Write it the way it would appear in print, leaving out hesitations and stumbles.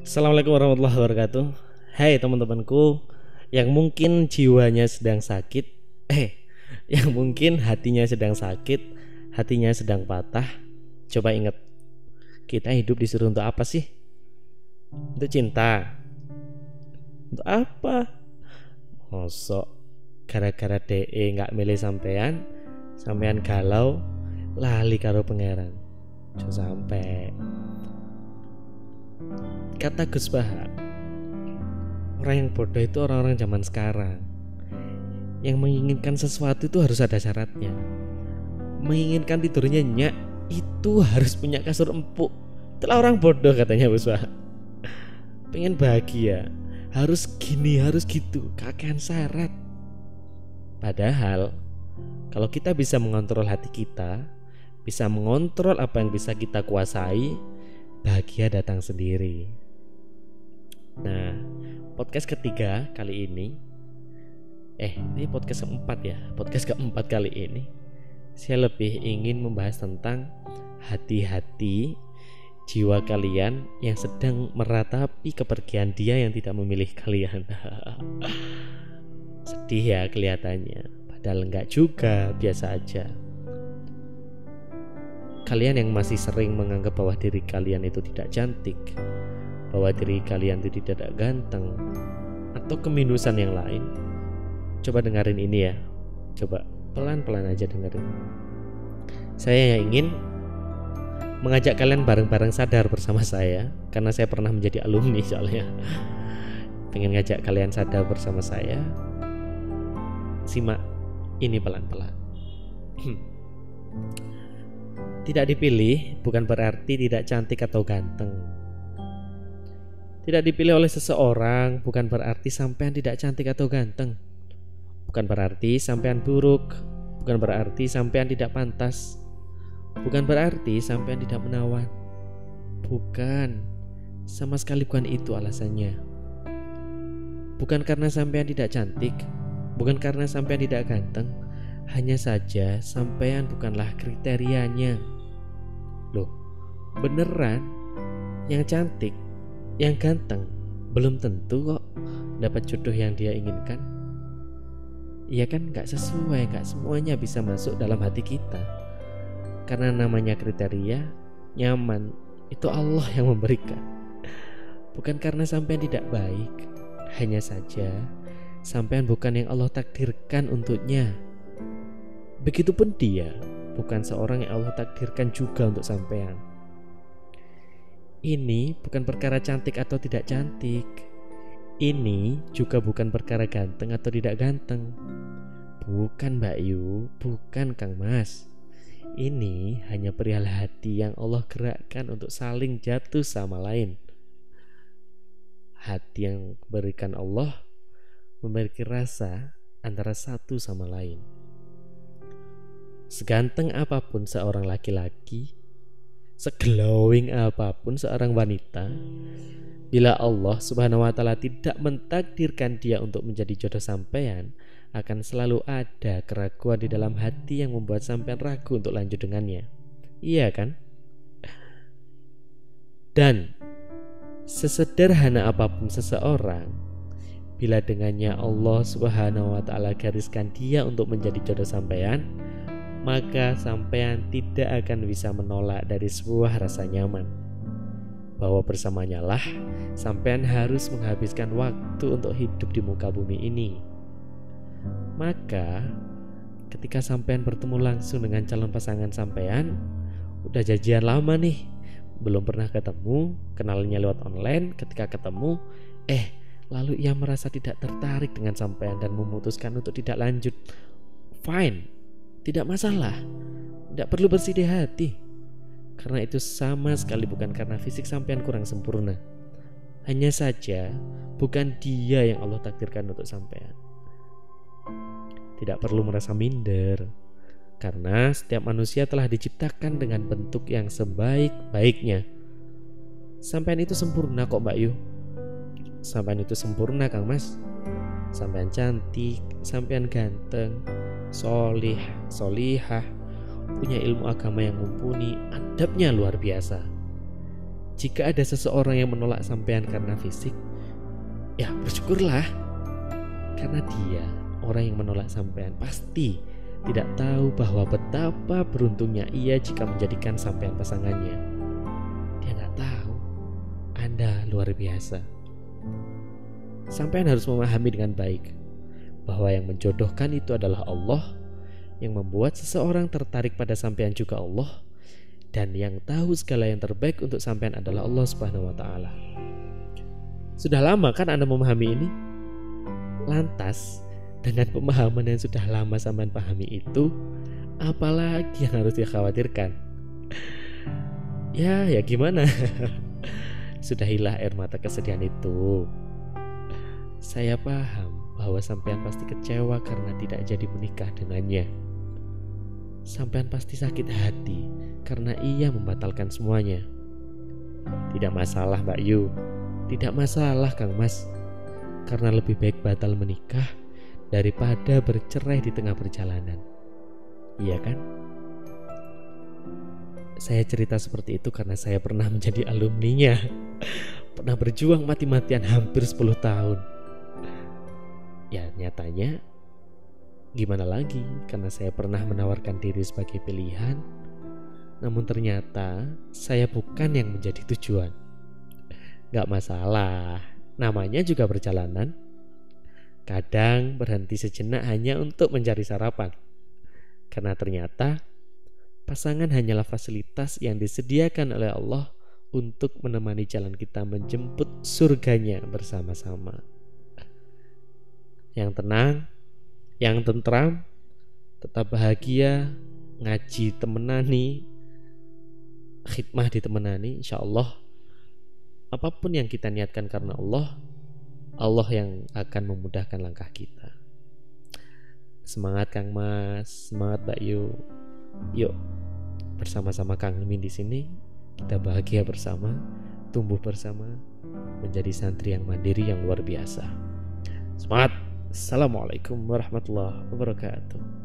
Assalamualaikum warahmatullahi wabarakatuh. Hai teman-temanku yang mungkin jiwanya sedang sakit, yang mungkin hatinya sedang sakit, hatinya sedang patah. Coba ingat, kita hidup disuruh untuk apa sih? Untuk cinta. Untuk apa? Mosok gara-gara DE nggak milih sampean, sampean galau, lali karo pangeran. Jangan sampai. Kata Gus Bahar, orang yang bodoh itu orang-orang zaman sekarang. Yang menginginkan sesuatu itu harus ada syaratnya. Menginginkan tidur nyenyak itu harus punya kasur empuk. Itulah orang bodoh katanya Gus Bahar. Pengen bahagia harus gini, harus gitu, kakean syarat. Padahal kalau kita bisa mengontrol hati kita, bisa mengontrol apa yang bisa kita kuasai, bahagia datang sendiri. Nah, podcast ketiga kali ini, ini podcast keempat ya. Podcast keempat kali ini, saya lebih ingin membahas tentang hati-hati jiwa kalian yang sedang meratapi kepergian dia yang tidak memilih kalian. Sedih ya kelihatannya, padahal enggak juga, biasa aja. Kalian yang masih sering menganggap bahwa diri kalian itu tidak cantik, bahwa diri kalian itu tidak ganteng, atau keminusan yang lain, coba dengerin ini ya. Coba pelan-pelan aja dengerin. Saya yang ingin mengajak kalian bareng-bareng sadar bersama saya, karena saya pernah menjadi alumni soalnya. Pengen ngajak kalian sadar bersama saya. Simak ini pelan-pelan. Tidak dipilih bukan berarti tidak cantik atau ganteng. Tidak dipilih oleh seseorang bukan berarti sampean tidak cantik atau ganteng. Bukan berarti sampean buruk, bukan berarti sampean tidak pantas, bukan berarti sampean tidak menawan. Bukan, sama sekali bukan itu alasannya. Bukan karena sampean tidak cantik, bukan karena sampean tidak ganteng, hanya saja sampean bukanlah kriterianya. Loh, beneran yang cantik, yang ganteng belum tentu kok dapat jodoh yang dia inginkan. Iya kan, gak sesuai, gak semuanya bisa masuk dalam hati kita. Karena namanya kriteria, nyaman, itu Allah yang memberikan. Bukan karena sampean tidak baik, hanya saja sampean bukan yang Allah takdirkan untuknya. Begitupun dia bukan seorang yang Allah takdirkan juga untuk sampean. Ini bukan perkara cantik atau tidak cantik. Ini juga bukan perkara ganteng atau tidak ganteng. Bukan Mbak Yu, bukan Kang Mas. Ini hanya perihal hati yang Allah gerakkan untuk saling jatuh sama lain. Hati yang berikan Allah memiliki rasa antara satu sama lain. Seganteng apapun seorang laki-laki, seglowing apapun seorang wanita, bila Allah Subhanahu wa ta'ala tidak mentakdirkan dia untuk menjadi jodoh sampean, akan selalu ada keraguan di dalam hati yang membuat sampean ragu untuk lanjut dengannya. Iya kan? Dan sesederhana apapun seseorang, bila dengannya Allah Subhanahu wa ta'ala gariskan dia untuk menjadi jodoh sampean, maka sampean tidak akan bisa menolak dari sebuah rasa nyaman bahwa bersamanya lah sampean harus menghabiskan waktu untuk hidup di muka bumi ini. Maka ketika sampean bertemu langsung dengan calon pasangan sampean, udah janjian lama nih, belum pernah ketemu, kenalnya lewat online, ketika ketemu lalu ia merasa tidak tertarik dengan sampean dan memutuskan untuk tidak lanjut. Fine, tidak masalah, tidak perlu bersedih hati. Karena itu sama sekali bukan karena fisik sampean kurang sempurna. Hanya saja bukan dia yang Allah takdirkan untuk sampean. Tidak perlu merasa minder, karena setiap manusia telah diciptakan dengan bentuk yang sebaik-baiknya. Sampean itu sempurna kok Mbak Yu. Sampean itu sempurna Kang Mas. Sampean cantik, sampean ganteng, solih, solihah, punya ilmu agama yang mumpuni, adabnya luar biasa. Jika ada seseorang yang menolak sampean karena fisik, ya bersyukurlah. Karena dia, orang yang menolak sampean, pasti tidak tahu bahwa betapa beruntungnya ia jika menjadikan sampean pasangannya. Dia nggak tahu Anda luar biasa. Sampean harus memahami dengan baik bahwa yang menjodohkan itu adalah Allah, yang membuat seseorang tertarik pada sampean juga Allah, dan yang tahu segala yang terbaik untuk sampean adalah Allah Subhanahu wa taala. Sudah lama kan Anda memahami ini? Lantas, dengan pemahaman yang sudah lama sampean pahami itu, apalagi yang harus dikhawatirkan? Ya gimana? Sudahilah air mata kesedihan itu. Saya paham bahwa sampean pasti kecewa karena tidak jadi menikah dengannya. Sampean pasti sakit hati karena ia membatalkan semuanya. Tidak masalah Mbak Yu, tidak masalah Kang Mas. Karena lebih baik batal menikah daripada bercerai di tengah perjalanan. Iya kan? Saya cerita seperti itu karena saya pernah menjadi alumninya. Pernah berjuang mati-matian hampir 10 tahun. Ya nyatanya gimana lagi, karena saya pernah menawarkan diri sebagai pilihan, namun ternyata saya bukan yang menjadi tujuan. Gak masalah, namanya juga perjalanan. Kadang berhenti sejenak hanya untuk mencari sarapan, karena ternyata pasangan hanyalah fasilitas yang disediakan oleh Allah untuk menemani jalan kita menjemput surganya bersama-sama. Yang tenang, yang tentram, tetap bahagia, ngaji temenani, khidmah ditemenani, insya Allah apapun yang kita niatkan karena Allah, Allah yang akan memudahkan langkah kita. Semangat Kang Mas, semangat Mbak Yu. Yuk bersama-sama Kang Min di sini kita bahagia bersama, tumbuh bersama, menjadi santri yang mandiri yang luar biasa. Semangat. Assalamualaikum warahmatullahi wabarakatuh.